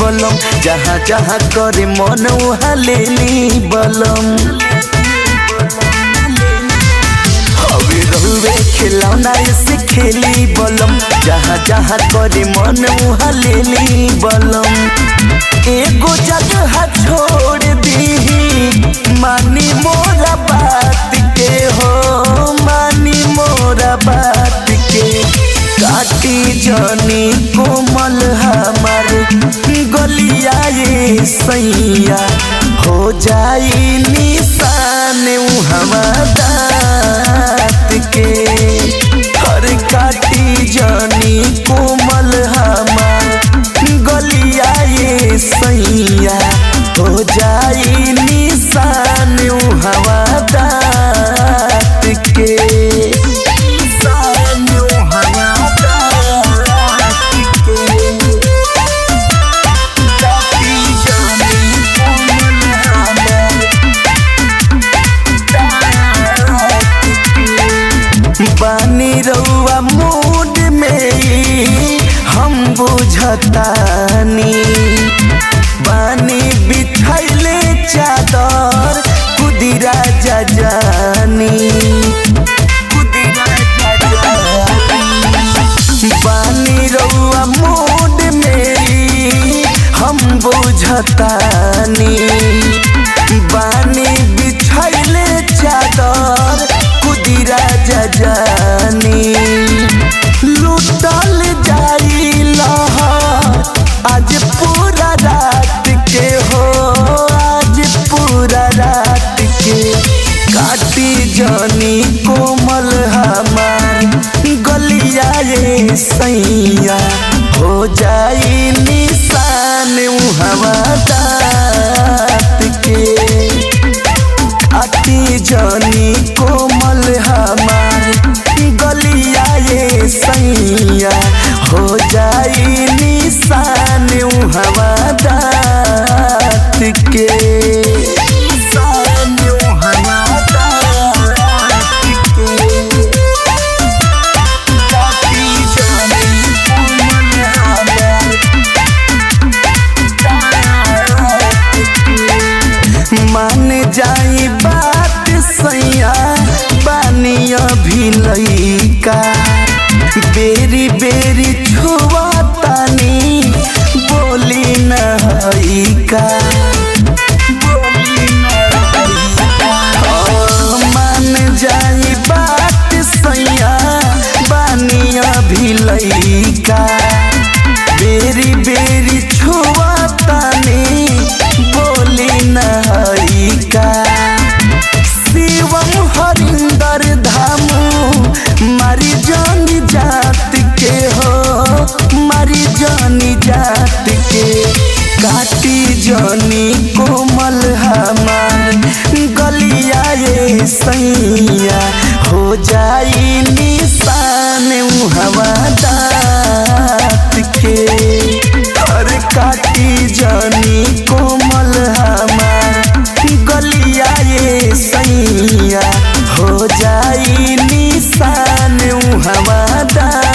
बलम जहाँ जहाँ करे मन वहाँ लेली बलम हवे रहुए खिलौना से खेली बलम जहाँ जहाँ करे मन वहाँ लेली बलम एगो जगह छोड़ दी मानी मोरा बात के हो मानी मोरा बात के काटी जानी कोमल हमार गलिया ये सैया हो जाई निशान हमार दाँत के हर काटी जानी कोमल हमार गलिया ये सैया हो जाई निशान हमार दाँत के बानी रउआ मूड में हम बुझतानी बानी बिछैले चादर कुदिरा जानी बानी रउआ मूड में हम बुझतानी बानी बिछैले चादर कुदिरा जानी लूटल जाई लहर आज पूरा रात के हो आज पूरा रात के काटी जानी कोमल हमार गलिया ये सैया हो जाई निशान हमार दाँत के काटी जानी कोमल हमार गलिया ये सैया हो जाई निशान हमार दाँत के मान जाई बात सैया बानी अभी लइका बेरी बेरी छुआतानी बोली न हइका मान जाई बात सैया बानी अभी लइका बेरी बेरी छुआतानी बोली न हइका शिवम हरिंदर धामू मारी जानी जात के हो मारी जानी जात के काटी जानी कोमल हमार गलिया ये सैया हो जाई निशान हमार दाँत के हर काटी जानी कोमल हमार गलिया ये सैया हो जाई निशान हमार दाँत